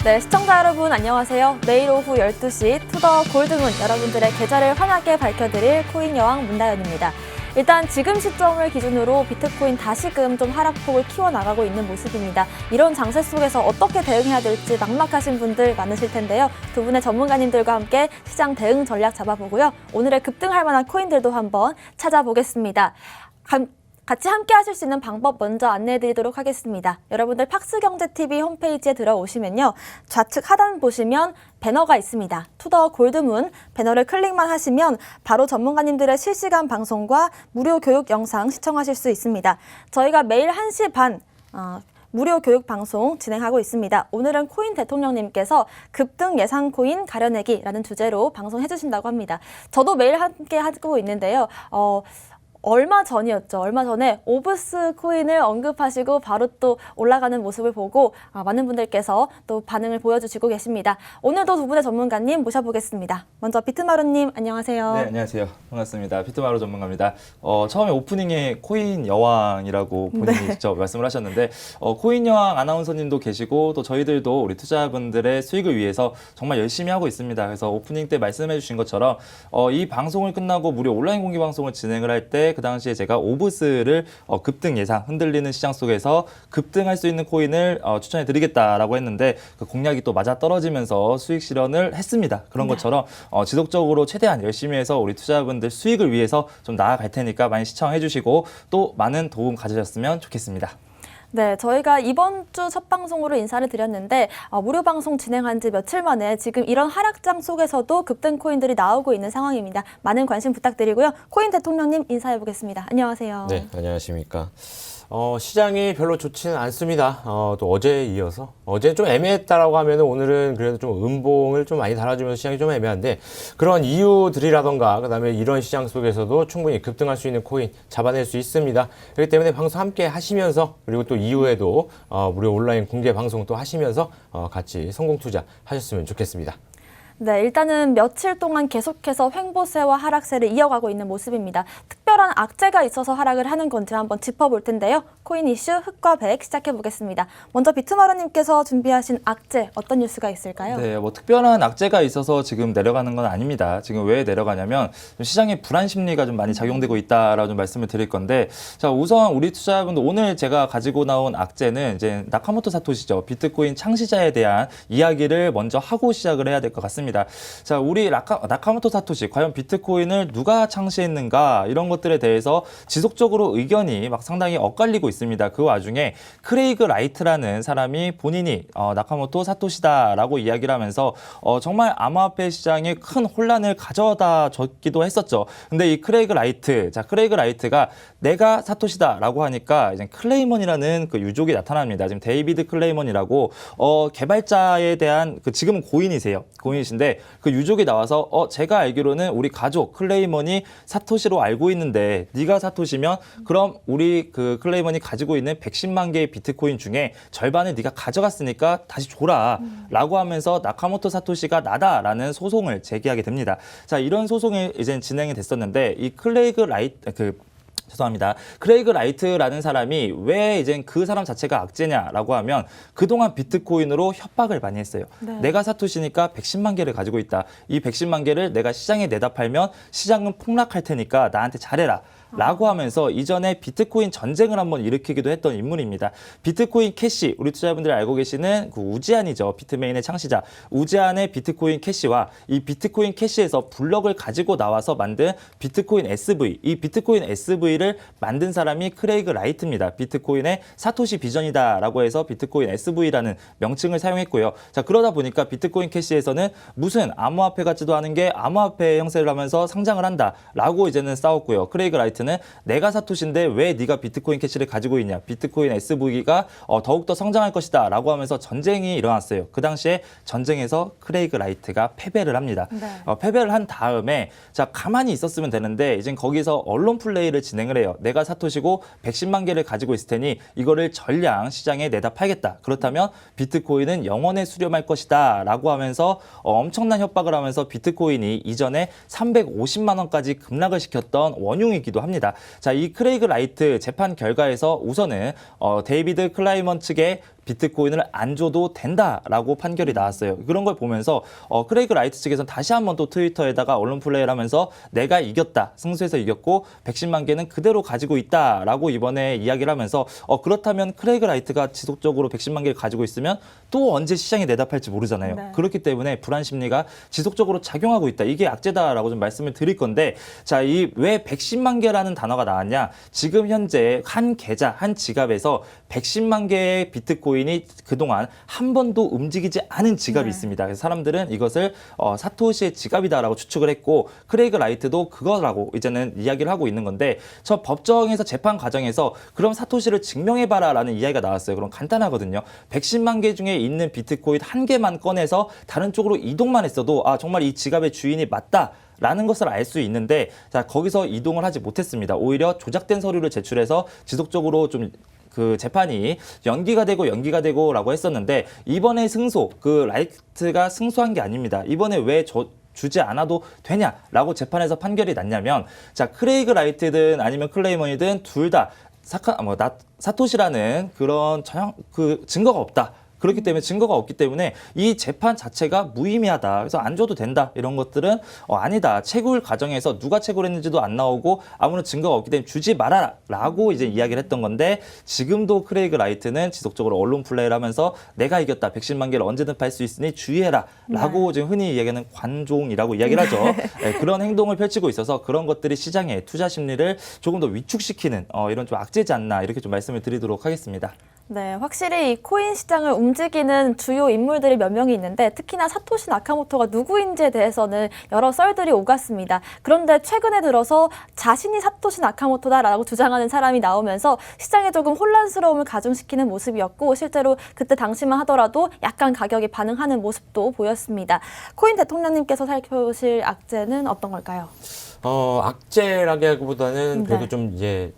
네, 시청자 여러분 안녕하세요. 매일 오후 12시 투더 골드문 여러분들의 계좌를 환하게 밝혀드릴 코인 여왕 문다연입니다. 일단 지금 시점을 기준으로 비트코인 다시금 좀 하락폭을 키워나가고 있는 모습입니다. 이런 장세 속에서 어떻게 대응해야 될지 막막하신 분들 많으실 텐데요. 두 분의 전문가님들과 함께 시장 대응 전략 잡아보고요. 오늘의 급등할 만한 코인들도 한번 찾아보겠습니다. 같이 함께 하실 수 있는 방법 먼저 안내해드리도록 하겠습니다. 여러분들 팍스경제TV 홈페이지에 들어오시면요. 좌측 하단 보시면 배너가 있습니다. 투더 골드문 배너를 클릭만 하시면 바로 전문가님들의 실시간 방송과 무료 교육 영상 시청하실 수 있습니다. 저희가 매일 1시 반 무료 교육 방송 진행하고 있습니다. 오늘은 코인 대통령님께서 급등 예상 코인 가려내기라는 주제로 방송해 주신다고 합니다. 저도 매일 함께 하고 있는데요. 얼마 전이었죠. 얼마 전에 오브스 코인을 언급하시고 바로 또 올라가는 모습을 보고 많은 분들께서 또 반응을 보여주시고 계십니다. 오늘도 두 분의 전문가님 모셔보겠습니다. 먼저 비트마루님 안녕하세요. 네, 안녕하세요. 반갑습니다. 비트마루 전문가입니다. 처음에 오프닝에 코인 여왕이라고 본인이 직접 말씀을 하셨는데 코인 여왕 아나운서님도 계시고 또 저희들도 우리 투자자분들의 수익을 위해서 정말 열심히 하고 있습니다. 그래서 오프닝 때 말씀해 주신 것처럼 이 방송을 끝나고 무료 온라인 공개 방송을 진행을 할 때 그 당시에 제가 오브스를 급등 예상, 흔들리는 시장 속에서 급등할 수 있는 코인을 추천해 드리겠다라고 했는데 그 공략이 또 맞아 떨어지면서 수익 실현을 했습니다. 그런 것처럼 지속적으로 최대한 열심히 해서 우리 투자자분들 수익을 위해서 좀 나아갈 테니까 많이 시청해 주시고 또 많은 도움 가지셨으면 좋겠습니다. 네, 저희가 이번 주 첫 방송으로 인사를 드렸는데 무료 방송 진행한 지 며칠 만에 지금 이런 하락장 속에서도 급등 코인들이 나오고 있는 상황입니다. 많은 관심 부탁드리고요. 코인 대통령님 인사해 보겠습니다. 안녕하세요. 네, 안녕하십니까. 시장이 별로 좋지는 않습니다. 또 어제에 이어서 어제는 좀 애매했다라고 하면 오늘은 그래도 좀 음봉을 좀 많이 달아주면서 시장이 좀 애매한데 그런 이유들이라던가 그다음에 이런 시장 속에서도 충분히 급등할 수 있는 코인 잡아낼 수 있습니다. 그렇기 때문에 방송 함께 하시면서 그리고 또 이후에도 무료 온라인 공개 방송 또 하시면서 같이 성공 투자 하셨으면 좋겠습니다. 네, 일단은 며칠 동안 계속해서 횡보세와 하락세를 이어가고 있는 모습입니다. 특별한 악재가 있어서 하락을 하는 건지 한번 짚어볼 텐데요. 코인 이슈 흑과 백 시작해 보겠습니다. 먼저 비트마루님께서 준비하신 악재 어떤 뉴스가 있을까요? 네, 뭐 특별한 악재가 있어서 지금 내려가는 건 아닙니다. 지금 왜 내려가냐면 시장의 불안 심리가 좀 많이 작용되고 있다라고 좀 말씀을 드릴 건데 자, 우선 우리 투자자분들 오늘 제가 가지고 나온 악재는 이제 나카모토 사토시죠. 비트코인 창시자에 대한 이야기를 먼저 하고 시작을 해야 될 것 같습니다. 자, 우리 나카모토 사토시 과연 비트코인을 누가 창시했는가 이런 것들에 대해서 지속적으로 의견이 막 상당히 엇갈리고 있습니다. 그 와중에 크레이그 라이트라는 사람이 본인이 나카모토 사토시다라고 이야기를 하면서 정말 암호화폐 시장에 큰 혼란을 가져다 줬기도 했었죠. 근데 이 크레이그 라이트, 자, 크레이그 라이트가 내가 사토시다라고 하니까 이제 클레이먼이라는 그 유족이 나타납니다. 지금 데이비드 클레이먼이라고 개발자에 대한 지금은 고인이신데 그 유족이 나와서 제가 알기로는 우리 가족 클레이먼이 사토시로 알고 있는데 네가 사토시면 그럼 우리 그 클레이먼이 가지고 있는 110만 개의 비트코인 중에 절반을 네가 가져갔으니까 다시 줘라 라고 하면서 나카모토 사토시가 나다라는 소송을 제기하게 됩니다. 자, 이런 소송이 이제 진행이 됐었는데 이 크레이그 라이트라는 사람이 왜 이제 그 사람 자체가 악재냐라고 하면 그동안 비트코인으로 협박을 많이 했어요. 네. 내가 사토시니까 110만 개를 가지고 있다. 이 110만 개를 내가 시장에 내다 팔면 시장은 폭락할 테니까 나한테 잘해라. 라고 하면서 이전에 비트코인 전쟁을 한번 일으키기도 했던 인물입니다. 비트코인 캐시, 우리 투자자분들이 알고 계시는 그 우지안이죠. 비트메인의 창시자. 우지안의 비트코인 캐시와 이 비트코인 캐시에서 블럭을 가지고 나와서 만든 비트코인 SV, 이 비트코인 SV를 만든 사람이 크레이그 라이트입니다. 비트코인의 사토시 비전이다라고 해서 비트코인 SV라는 명칭을 사용했고요. 자, 그러다 보니까 비트코인 캐시에서는 무슨 암호화폐 같지도 않은 게 암호화폐 형태를 하면서 상장을 한다라고 이제는 싸웠고요. 크레이그 라이트 는 내가 사토시인데 왜 네가 비트코인 캐시를 가지고 있냐. 비트코인 SV가 더욱더 성장할 것이다 라고 하면서 전쟁이 일어났어요. 그 당시에 전쟁에서 크레이그 라이트가 패배를 합니다. 네. 패배를 한 다음에 자, 가만히 있었으면 되는데 이제 거기서 언론 플레이를 진행을 해요. 내가 사토시고 110만 개를 가지고 있을 테니 이거를 전량 시장에 내다 팔겠다. 그렇다면 비트코인은 영원에 수렴할 것이다 라고 하면서 엄청난 협박을 하면서 비트코인이 이전에 350만 원까지 급락을 시켰던 원흉이기도 합니다. 자, 이 크레이그 라이트 재판 결과에서 우선은 데이비드 클라이먼 측의 비트코인을 안 줘도 된다라고 판결이 나왔어요. 그런 걸 보면서 크레이그 라이트 측에서는 다시 한번 또 트위터에다가 언론 플레이를 하면서 내가 이겼다, 승수해서 이겼고 110만 개는 그대로 가지고 있다라고 이번에 이야기를 하면서 그렇다면 크레이그 라이트가 지속적으로 110만 개를 가지고 있으면 또 언제 시장에 내다 팔지 모르잖아요. 네. 그렇기 때문에 불안 심리가 지속적으로 작용하고 있다. 이게 악재다라고 좀 말씀을 드릴 건데, 자, 이 왜 110만 개라는 단어가 나왔냐? 지금 현재 한 계좌, 한 지갑에서 110만 개의 비트코인이 그동안 한 번도 움직이지 않은 지갑이 네. 있습니다. 그래서 사람들은 이것을 사토시의 지갑이다라고 추측을 했고, 크레이그 라이트도 그거라고 이제는 이야기를 하고 있는 건데, 저 법정에서 재판 과정에서 그럼 사토시를 증명해봐라라는 이야기가 나왔어요. 그럼 간단하거든요. 110만 개 중에 있는 비트코인 한 개만 꺼내서 다른 쪽으로 이동만 했어도 정말 이 지갑의 주인이 맞다. 라는 것을 알 수 있는데, 자, 거기서 이동을 하지 못했습니다. 오히려 조작된 서류를 제출해서 지속적으로 좀 그 재판이 연기가 되고라고 했었는데, 이번에 승소, 그 라이트가 승소한 게 아닙니다. 이번에 왜 주지 않아도 되냐라고 재판에서 판결이 났냐면, 자, 크레이그 라이트든 아니면 클레이먼이든 둘 다 사토시라는 그런 증거가 없다. 그렇기 때문에 증거가 없기 때문에 이 재판 자체가 무의미하다. 그래서 안 줘도 된다. 이런 것들은 아니다. 채굴 과정에서 누가 채굴했는지도 안 나오고 아무런 증거가 없기 때문에 주지 말아라라고 이제 이야기를 했던 건데, 지금도 크레이그 라이트는 지속적으로 언론 플레이를 하면서 내가 이겼다. 110만 개를 언제든 팔 수 있으니 주의해라라고 지금 흔히 이야기하는 관종이라고 이야기를 하죠. 네, 그런 행동을 펼치고 있어서 그런 것들이 시장의 투자 심리를 조금 더 위축시키는 이런 좀 악재지 않나, 이렇게 좀 말씀을 드리도록 하겠습니다. 네, 확실히 이 코인 시장을 움직이는 주요 인물들이 몇 명이 있는데, 특히나 사토시 나카모토가 누구인지에 대해서는 여러 썰들이 오갔습니다. 그런데 최근에 들어서 자신이 사토시 나카모토다라고 주장하는 사람이 나오면서 시장에 조금 혼란스러움을 가중시키는 모습이었고, 실제로 그때 당시만 하더라도 약간 가격이 반응하는 모습도 보였습니다. 코인 대통령님께서 살펴보실 악재는 어떤 걸까요? 악재라기보다는 그래도 네. 좀 이제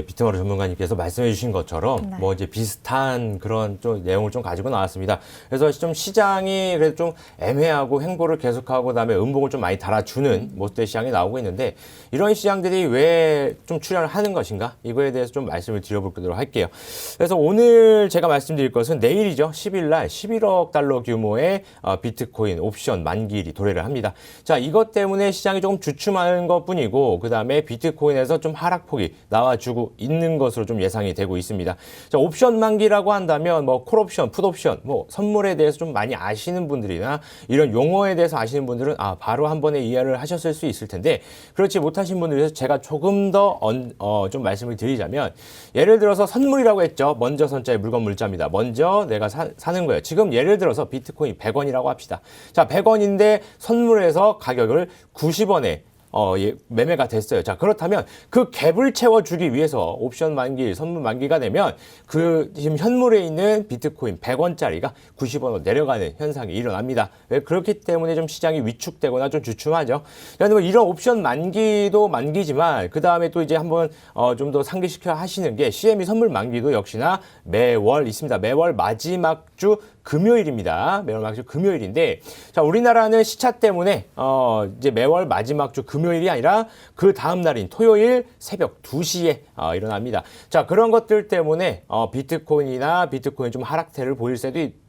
비트머리 전문가님께서 말씀해 주신 것처럼 네. 뭐 이제 비슷한 그런 좀 내용을 좀 가지고 나왔습니다. 그래서 좀 시장이 그래도 좀 애매하고 횡보를 계속하고 그다음에 음봉을 좀 많이 달아주는 모습의 시장이 나오고 있는데, 이런 시장들이 왜 좀 출현을 하는 것인가? 이거에 대해서 좀 말씀을 드려보도록 할게요. 그래서 오늘 제가 말씀드릴 것은 내일이죠. 10일 날 11억 달러 규모의 비트코인 옵션 만기일이 도래를 합니다. 자, 이것 때문에 시장이 조금 주춤하는 것뿐이고, 그다음에 비트코인에서 좀 하락폭이 나와주고 있는 것으로 좀 예상이 되고 있습니다. 자, 옵션 만기라고 한다면 뭐 콜옵션, 풋옵션, 뭐 선물에 대해서 좀 많이 아시는 분들이나 이런 용어에 대해서 아시는 분들은 바로 한 번에 이해를 하셨을 수 있을 텐데, 그렇지 못하신 분들 위해서 제가 조금 더 좀 말씀을 드리자면, 예를 들어서 선물이라고 했죠. 먼저 선자의 물건 물자입니다. 먼저 내가 사는 거예요. 지금 예를 들어서 비트코인 100원이라고 합시다. 자, 100원인데 선물해서 가격을 90원에 매매가 됐어요. 자, 그렇다면 그 갭을 채워주기 위해서 옵션 만기, 선물 만기가 되면 그 지금 현물에 있는 비트코인 100원짜리가 90원으로 내려가는 현상이 일어납니다. 왜? 그렇기 때문에 좀 시장이 위축되거나 좀 주춤하죠. 그런데 이런 옵션 만기도 만기지만 그 다음에 또 이제 한번 좀 더 상기시켜 하시는 게 CME 선물 만기도 역시나 매월 있습니다. 매월 마지막 주 금요일입니다. 매월 마지막 주 금요일인데, 자, 우리나라는 시차 때문에 이제 매월 마지막 주 금요일이 아니라 그 다음 날인 토요일 새벽 2시에 일어납니다. 자, 그런 것들 때문에 비트코인이나 비트코인 좀 하락세를 보일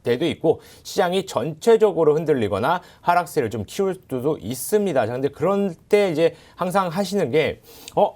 때도 있고, 시장이 전체적으로 흔들리거나 하락세를 좀 키울 수도 있습니다. 자, 근데 그런 때 이제 항상 하시는 게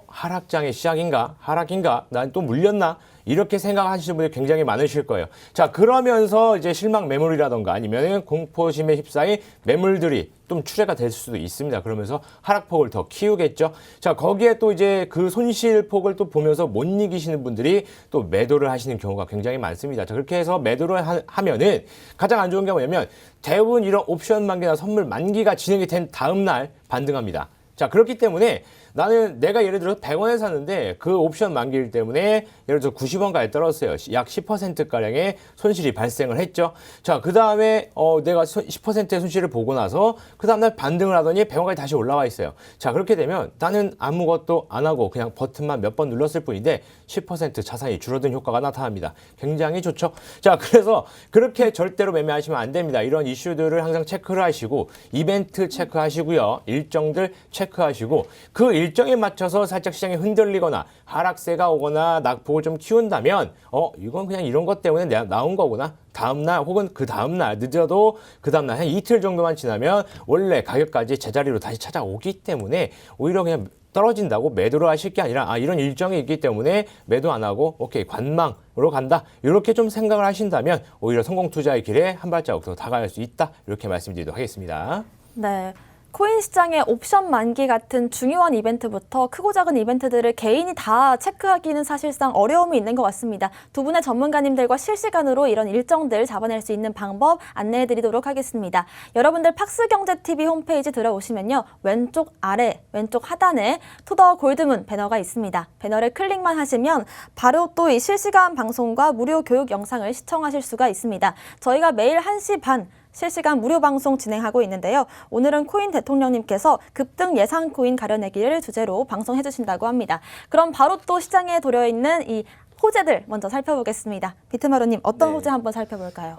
하락장의 시작인가? 하락인가? 난 또 물렸나? 이렇게 생각하시는 분들이 굉장히 많으실 거예요. 자, 그러면서 이제 실망 매물이라던가 아니면 공포심에 휩싸인 매물들이 좀 출회가 될 수도 있습니다. 그러면서 하락폭을 더 키우겠죠. 자, 거기에 또 이제 그 손실폭을 또 보면서 못 이기시는 분들이 또 매도를 하시는 경우가 굉장히 많습니다. 자, 그렇게 해서 매도를 하면은 가장 안 좋은 게 뭐냐면, 대부분 이런 옵션 만기나 선물 만기가 진행이 된 다음 날 반등합니다. 자, 그렇기 때문에 나는 내가 예를 들어서 100원에 샀는데 그 옵션 만기일 때문에 예를 들어서 90원까지 떨어졌어요. 약 10%가량의 손실이 발생을 했죠. 자, 그 다음에 내가 10%의 손실을 보고 나서 그 다음날 반등을 하더니 100원까지 다시 올라와 있어요. 자, 그렇게 되면 나는 아무것도 안 하고 그냥 버튼만 몇 번 눌렀을 뿐인데 10% 자산이 줄어든 효과가 나타납니다. 굉장히 좋죠. 자, 그래서 그렇게 절대로 매매하시면 안 됩니다. 이런 이슈들을 항상 체크를 하시고, 이벤트 체크하시고요. 일정들 체크하시고, 그 일정에 맞춰서 살짝 시장이 흔들리거나 하락세가 오거나 낙폭을 좀 키운다면 이건 그냥 이런 것 때문에 내가 나온 거구나. 다음날 혹은 그 다음날 늦어도 그 다음날 한 이틀 정도만 지나면 원래 가격까지 제자리로 다시 찾아오기 때문에 오히려 그냥 떨어진다고 매도를 하실 게 아니라 이런 일정이 있기 때문에 매도 안 하고 오케이 관망으로 간다 이렇게 좀 생각을 하신다면 오히려 성공 투자의 길에 한 발자국 더 다가갈 수 있다 이렇게 말씀드리도록 하겠습니다. 네. 코인 시장의 옵션 만기 같은 중요한 이벤트부터 크고 작은 이벤트들을 개인이 다 체크하기는 사실상 어려움이 있는 것 같습니다. 두 분의 전문가님들과 실시간으로 이런 일정들 잡아낼 수 있는 방법 안내해 드리도록 하겠습니다. 여러분들 팍스경제TV 홈페이지 들어오시면요. 왼쪽 아래, 왼쪽 하단에 투더 골드문 배너가 있습니다. 배너를 클릭만 하시면 바로 또 이 실시간 방송과 무료 교육 영상을 시청하실 수가 있습니다. 저희가 매일 1시 반 실시간 무료 방송 진행하고 있는데요. 오늘은 코인 대통령님께서 급등 예상 코인 가려내기를 주제로 방송해 주신다고 합니다. 그럼 바로 또 시장에 도려있는 이 호재들 먼저 살펴보겠습니다. 비트마루님 어떤 호재 한번 살펴볼까요?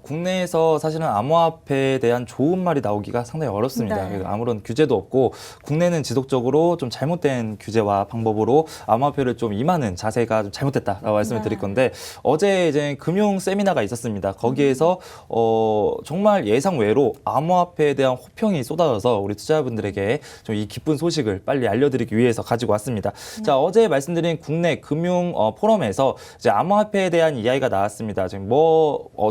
국내에서 사실은 암호화폐에 대한 좋은 말이 나오기가 상당히 어렵습니다. 네. 아무런 규제도 없고 국내는 지속적으로 좀 잘못된 규제와 방법으로 암호화폐를 좀 임하는 자세가 좀 잘못됐다라고 말씀을 드릴 건데 어제 이제 금융 세미나가 있었습니다. 거기에서 정말 예상 외로 암호화폐에 대한 호평이 쏟아져서 우리 투자자분들에게 좀 이 기쁜 소식을 빨리 알려드리기 위해서 가지고 왔습니다. 자, 어제 말씀드린 국내 금융 포럼에서 이제 암호화폐에 대한 이야기가 나왔습니다. 지금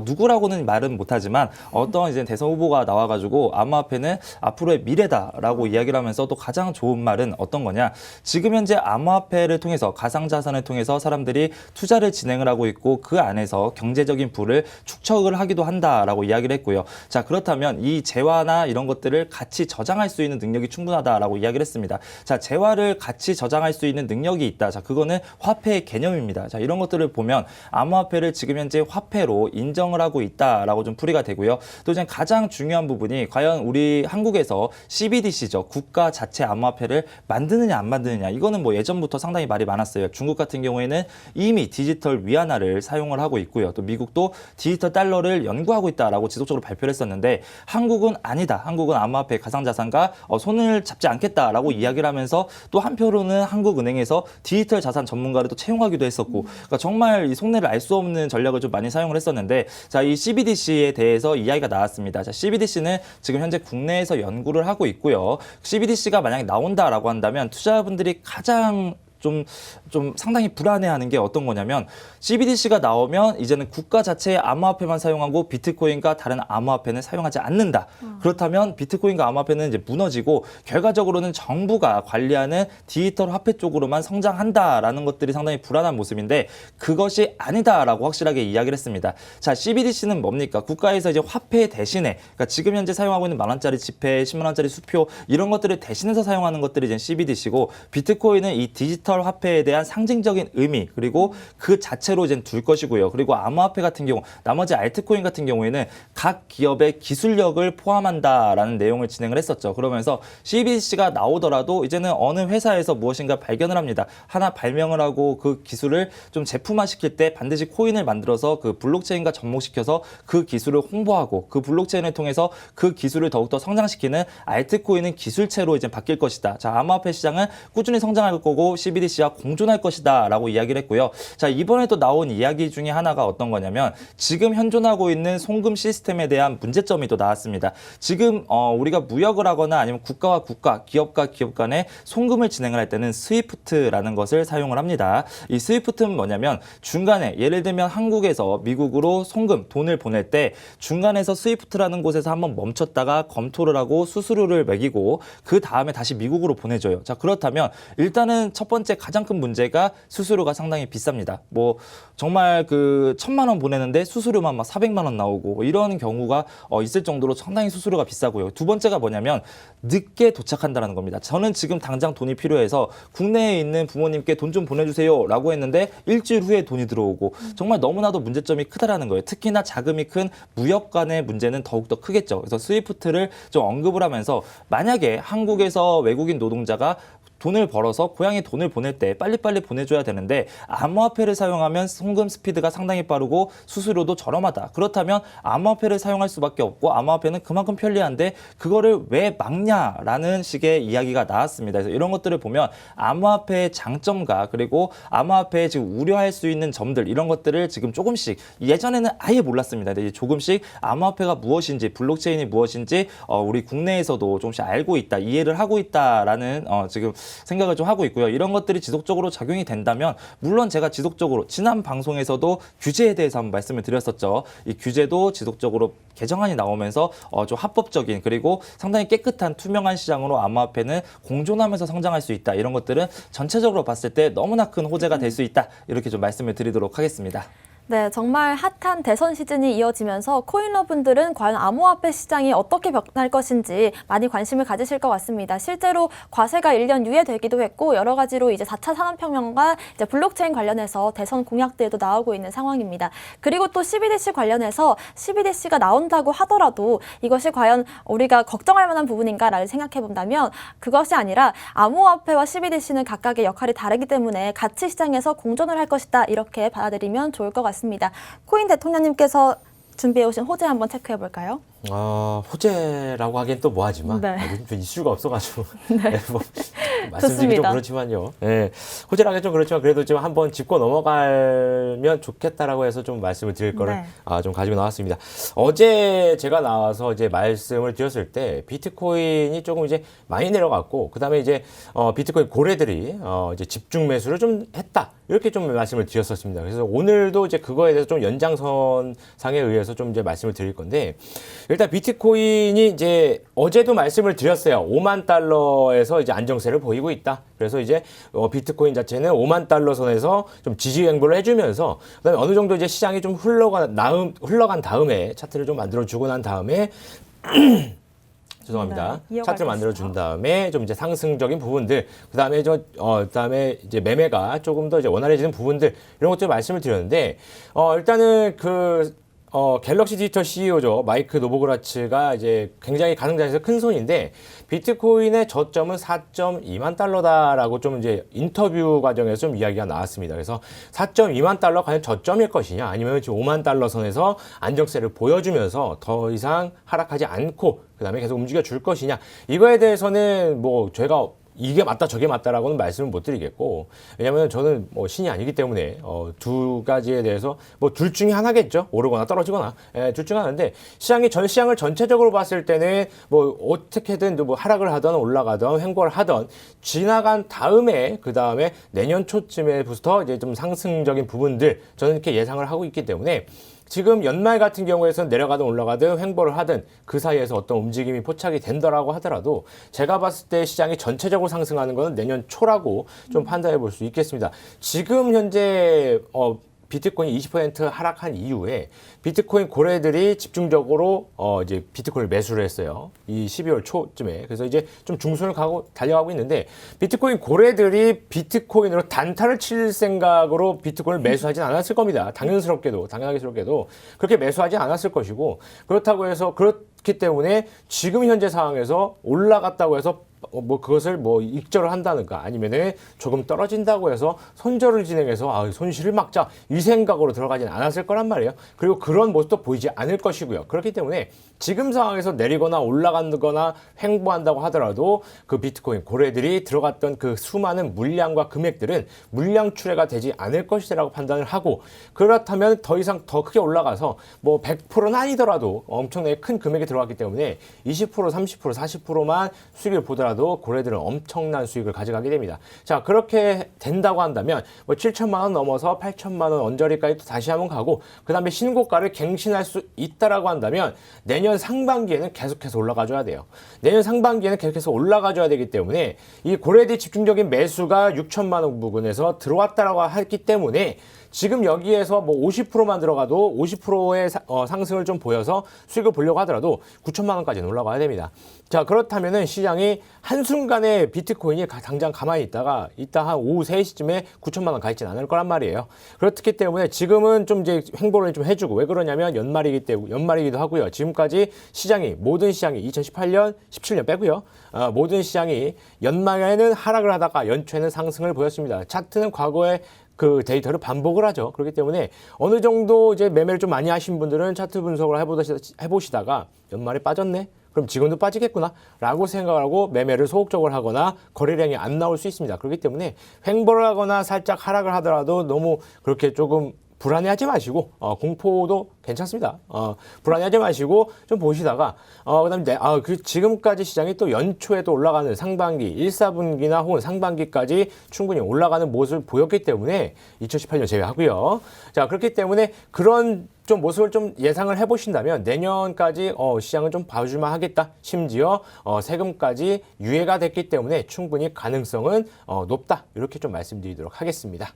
누구라고는 말은 못하지만 어떤 이제 대선 후보가 나와가지고 암호화폐는 앞으로의 미래다라고 이야기를 하면서 또 가장 좋은 말은 어떤 거냐? 지금 현재 암호화폐를 통해서 가상자산을 통해서 사람들이 투자를 진행을 하고 있고 그 안에서 경제적인 부를 축적을 하기도 한다라고 이야기를 했고요. 자, 그렇다면 이 재화나 이런 것들을 같이 저장할 수 있는 능력이 충분하다라고 이야기를 했습니다. 자, 재화를 같이 저장할 수 있는 능력이 있다. 자, 그거는 화폐의 개념입니다. 자, 이런 것들을 보면 암호화폐를 지금 현재 화폐로 인정을 하고 있다라고 좀 풀이가 되고요. 또 이제 가장 중요한 부분이 과연 우리 한국에서 CBDC죠. 국가 자체 암호화폐를 만드느냐 안 만드느냐. 이거는 뭐 예전부터 상당히 말이 많았어요. 중국 같은 경우에는 이미 디지털 위안화를 사용을 하고 있고요. 또 미국도 디지털 달러를 연구하고 있다라고 지속적으로 발표를 했었는데 한국은 아니다. 한국은 암호화폐 가상자산과 손을 잡지 않겠다라고 이야기를 하면서 또 한편으로는 한국은행에서 디지털 자산 전문가를 또 채용하기도 했었고 그러니까 정말 이 속내를 알 수 없는 전략을 좀 많이 사용을 했었는데 자, 이 CBDC에 대해서 이야기가 나왔습니다. 자, CBDC는 지금 현재 국내에서 연구를 하고 있고요. CBDC가 만약에 나온다라고 한다면 투자자분들이 가장 좀 상당히 불안해하는 게 어떤 거냐면 CBDC가 나오면 이제는 국가 자체의 암호화폐만 사용하고 비트코인과 다른 암호화폐는 사용하지 않는다. 그렇다면 비트코인과 암호화폐는 이제 무너지고 결과적으로는 정부가 관리하는 디지털 화폐 쪽으로만 성장한다라는 것들이 상당히 불안한 모습인데 그것이 아니다라고 확실하게 이야기를 했습니다. 자, CBDC는 뭡니까? 국가에서 이제 화폐 대신에 그러니까 지금 현재 사용하고 있는 10,000원짜리 지폐, 100,000원짜리 수표 이런 것들을 대신해서 사용하는 것들이 이제 CBDC고 비트코인은 이 디지털 화폐에 대한 상징적인 의미 그리고 그 자체로 이제 둘 것이고요. 그리고 암호화폐 같은 경우 나머지 알트코인 같은 경우에는 각 기업의 기술력을 포함한다라는 내용을 진행을 했었죠. 그러면서 CBDC가 나오더라도 이제는 어느 회사에서 무엇인가 발견을 합니다. 하나 발명을 하고 그 기술을 좀 제품화시킬 때 반드시 코인을 만들어서 그 블록체인과 접목시켜서 그 기술을 홍보하고 그 블록체인을 통해서 그 기술을 더욱더 성장시키는 알트코인은 기술체로 이제 바뀔 것이다. 자, 암호화폐 시장은 꾸준히 성장할 거고 CBDC와 공존할 것이다 라고 이야기를 했고요. 자, 이번에 또 나온 이야기 중에 하나가 어떤 거냐면 지금 현존하고 있는 송금 시스템에 대한 문제점이 또 나왔습니다. 지금 우리가 무역을 하거나 아니면 국가와 국가, 기업과 기업 간에 송금을 진행을 할 때는 스위프트라는 것을 사용을 합니다. 이 스위프트는 뭐냐면 중간에 예를 들면 한국에서 미국으로 송금, 돈을 보낼 때 중간에서 스위프트라는 곳에서 한번 멈췄다가 검토를 하고 수수료를 매기고 그 다음에 다시 미국으로 보내줘요. 자, 그렇다면 일단은 첫 번째 가장 큰 문제가 수수료가 상당히 비쌉니다. 뭐 정말 그 1,000만 원 보내는데 수수료만 막 400만 원 나오고 이런 경우가 있을 정도로 상당히 수수료가 비싸고요. 두 번째가 뭐냐면 늦게 도착한다는 겁니다. 저는 지금 당장 돈이 필요해서 국내에 있는 부모님께 돈 좀 보내주세요 라고 했는데 일주일 후에 돈이 들어오고 정말 너무나도 문제점이 크다라는 거예요. 특히나 자금이 큰 무역 간의 문제는 더욱더 크겠죠. 그래서 스위프트를 좀 언급을 하면서 만약에 한국에서 외국인 노동자가 돈을 벌어서 고향에 돈을 보낼 때 빨리빨리 보내줘야 되는데 암호화폐를 사용하면 송금 스피드가 상당히 빠르고 수수료도 저렴하다. 그렇다면 암호화폐를 사용할 수밖에 없고 암호화폐는 그만큼 편리한데 그거를 왜 막냐라는 식의 이야기가 나왔습니다. 그래서 이런 것들을 보면 암호화폐의 장점과 그리고 암호화폐에 지금 우려할 수 있는 점들 이런 것들을 지금 조금씩 예전에는 아예 몰랐습니다. 근데 이제 조금씩 암호화폐가 무엇인지 블록체인이 무엇인지 우리 국내에서도 조금씩 알고 있다, 이해를 하고 있다라는 지금 생각을 좀 하고 있고요. 이런 것들이 지속적으로 작용이 된다면 물론 제가 지속적으로 지난 방송에서도 규제에 대해서 한번 말씀을 드렸었죠. 이 규제도 지속적으로 개정안이 나오면서 좀 합법적인 그리고 상당히 깨끗한 투명한 시장으로 암호화폐는 공존하면서 성장할 수 있다. 이런 것들은 전체적으로 봤을 때 너무나 큰 호재가 될 수 있다. 이렇게 좀 말씀을 드리도록 하겠습니다. 네, 정말 핫한 대선 시즌이 이어지면서 코인러분들은 과연 암호화폐 시장이 어떻게 변할 것인지 많이 관심을 가지실 것 같습니다. 실제로 과세가 1년 유예되기도 했고 여러 가지로 이제 4차 산업혁명과 이제 블록체인 관련해서 대선 공약들도 나오고 있는 상황입니다. 그리고 또 CBDC 관련해서 CBDC가 나온다고 하더라도 이것이 과연 우리가 걱정할 만한 부분인가를 생각해 본다면 그것이 아니라 암호화폐와 CBDC는 각각의 역할이 다르기 때문에 가치 시장에서 공존을 할 것이다. 이렇게 받아들이면 좋을 것 같습니다. 코인 대통령님께서 준비해 오신 호재 한번 체크해 볼까요? 호재라고 하기엔 또 뭐하지만 네. 요즘 좀 이슈가 없어가지고 네. 말씀드리기 좀 좋습니다. 그렇지만요. 호재라고 하기 좀 그렇지만 그래도 좀 한번 짚고 넘어가면 좋겠다라고 해서 좀 말씀을 드릴 거를 네. 좀 가지고 나왔습니다. 어제 제가 나와서 이제 말씀을 드렸을 때 비트코인이 조금 이제 많이 내려갔고 그다음에 이제 비트코인 고래들이 이제 집중 매수를 좀 했다. 이렇게 좀 말씀을 드렸었습니다. 그래서 오늘도 이제 그거에 대해서 좀 연장선상에 의해서 좀 이제 말씀을 드릴 건데 일단 비트코인이 이제 어제도 말씀을 드렸어요. 5만 달러에서 이제 안정세를 보이고 있다. 그래서 이제 비트코인 자체는 5만 달러 선에서 좀 지지 행보를 해주면서 그다음에 어느 정도 이제 시장이 좀 흘러간 다음에 차트를 좀 만들어주고 난 다음에 죄송합니다. 네, 차트를 만들어 준 다음에 좀 이제 상승적인 부분들, 그다음에 그다음에 이제 매매가 조금 더 이제 원활해지는 부분들 이런 것들 말씀을 드렸는데 일단은 갤럭시 디지털 CEO죠. 마이크 노보그라츠가 이제 굉장히 가능자에서 큰 손인데 비트코인의 저점은 4.2만 달러다라고 좀 이제 인터뷰 과정에서 좀 이야기가 나왔습니다. 그래서 4.2만 달러 과연 저점일 것이냐 아니면 지금 5만 달러 선에서 안정세를 보여주면서 더 이상 하락하지 않고 그다음에 계속 움직여 줄 것이냐 이거에 대해서는 뭐 제가 이게 맞다 저게 맞다라고는 말씀을 못 드리겠고 왜냐하면 저는 뭐 신이 아니기 때문에 두 가지에 대해서 뭐 둘 중에 하나겠죠. 오르거나 떨어지거나 둘 중에 하나인데 전 시장을 전체적으로 봤을 때는 뭐 어떻게든 뭐 하락을 하던 올라가던 횡보를 하던 지나간 다음에 그 다음에 내년 초쯤에부터 이제 좀 상승적인 부분들 저는 이렇게 예상을 하고 있기 때문에 지금 연말 같은 경우에는 내려가든 올라가든 횡보를 하든 그 사이에서 어떤 움직임이 포착이 된다라고 하더라도 제가 봤을 때 시장이 전체적으로 상승하는 것은 내년 초라고 좀 판단해 볼 수 있겠습니다. 지금 현재 비트코인이 20% 하락한 이후에 비트코인 고래들이 집중적으로 이제 비트코인을 매수를 했어요. 이 12월 초쯤에. 그래서 이제 좀 중순을 달려가고 있는데 비트코인 고래들이 비트코인으로 단타를 칠 생각으로 비트코인을 매수하진 않았을 겁니다. 당연하게스럽게도 그렇게 매수하지 않았을 것이고 그렇기 때문에 지금 현재 상황에서 올라갔다고 해서 뭐 그것을 뭐 익절을 한다든가 아니면은 조금 떨어진다고 해서 손절을 진행해서 손실을 막자 이 생각으로 들어가진 않았을 거란 말이에요. 그리고 그런 모습도 보이지 않을 것이고요. 그렇기 때문에 지금 상황에서 내리거나 올라간다거나 횡보한다고 하더라도 그 비트코인 고래들이 들어갔던 그 수많은 물량과 금액들은 물량 출회가 되지 않을 것이라고 판단을 하고 그렇다면 더 이상 더 크게 올라가서 뭐 100%는 아니더라도 엄청나게 큰 금액이 들어갔기 때문에 20%, 30%, 40%만 수익을 보더라도 고래들은 엄청난 수익을 가져가게 됩니다. 자, 그렇게 된다고 한다면 뭐 7천만 원 넘어서 8천만 원 언저리까지 또 다시 한번 가고 그다음에 신고가를 갱신할 수 있다라고 한다면 내년 상반기에는 계속해서 올라가줘야 돼요. 내년 상반기에는 계속해서 올라가줘야 되기 때문에 이 고래들 집중적인 매수가 6천만 원 부근에서 들어왔다라고 했기 때문에 지금 여기에서 뭐 50%만 들어가도 50%의 상승을 좀 보여서 수익을 보려고 하더라도 9천만 원까지는 올라가야 됩니다. 자, 그렇다면은 시장이 한순간에 비트코인이 당장 가만히 있다가 이따 한 오후 3시쯤에 9천만 원 가 있지는 않을 거란 말이에요. 그렇기 때문에 지금은 좀 이제 횡보를 좀 해주고, 왜 그러냐면 연말이기도 하고요. 지금까지 모든 시장이 2018년, 17년 빼고요. 모든 시장이 연말에는 하락을 하다가 연초에는 상승을 보였습니다. 차트는 과거에 그 데이터를 반복을 하죠. 그렇기 때문에 어느 정도 이제 매매를 좀 많이 하신 분들은 차트 분석을 해보시다가 연말에 빠졌네? 그럼 지금도 빠지겠구나 라고 생각을 하고 매매를 소극적으로 하거나 거래량이 안 나올 수 있습니다. 그렇기 때문에 횡보를 하거나 살짝 하락을 하더라도 너무 그렇게 조금 불안해하지 마시고 공포도 괜찮습니다. 불안해하지 마시고 좀 보시다가 그다음에 지금까지 시장이 또 연초에 또 올라가는 상반기 1, 4분기나 혹은 상반기까지 충분히 올라가는 모습을 보였기 때문에 2018년 제외하고요. 자, 그렇기 때문에 그런 좀 모습을 좀 예상을 해보신다면 내년까지 시장을 좀 봐줄만 하겠다. 심지어 세금까지 유예가 됐기 때문에 충분히 가능성은 높다. 이렇게 좀 말씀드리도록 하겠습니다.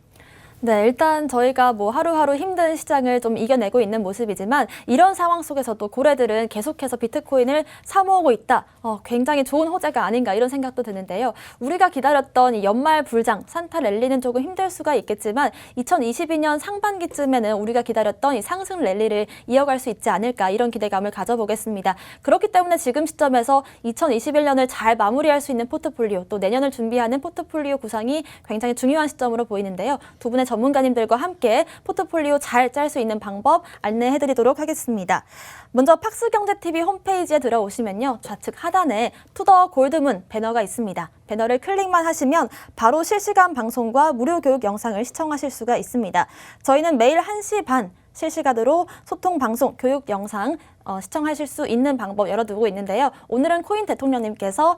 네, 일단 저희가 뭐 하루하루 힘든 시장을 좀 이겨내고 있는 모습이지만 이런 상황 속에서도 고래들은 계속해서 비트코인을 사모으고 있다. 굉장히 좋은 호재가 아닌가 이런 생각도 드는데요. 우리가 기다렸던 이 연말 불장, 산타 랠리는 조금 힘들 수가 있겠지만 2022년 상반기쯤에는 우리가 기다렸던 이 상승 랠리를 이어갈 수 있지 않을까 이런 기대감을 가져보겠습니다. 그렇기 때문에 지금 시점에서 2021년을 잘 마무리할 수 있는 포트폴리오, 또 내년을 준비하는 포트폴리오 구상이 굉장히 중요한 시점으로 보이는데요. 두 분의 전문가님들과 함께 포트폴리오 잘 짤 수 있는 방법 안내해드리도록 하겠습니다. 먼저 팍스경제TV 홈페이지에 들어오시면요. 좌측 하단에 투더 골드문 배너가 있습니다. 배너를 클릭만 하시면 바로 실시간 방송과 무료 교육 영상을 시청하실 수가 있습니다. 저희는 매일 1시 반 실시간으로 소통 방송, 교육 영상 시청하실 수 있는 방법 열어두고 있는데요. 오늘은 코인 대통령님께서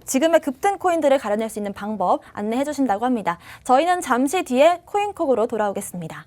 지금의 급등 코인들을 가려낼 수 있는 방법 안내해 주신다고 합니다. 저희는 잠시 뒤에 코인콕으로 돌아오겠습니다.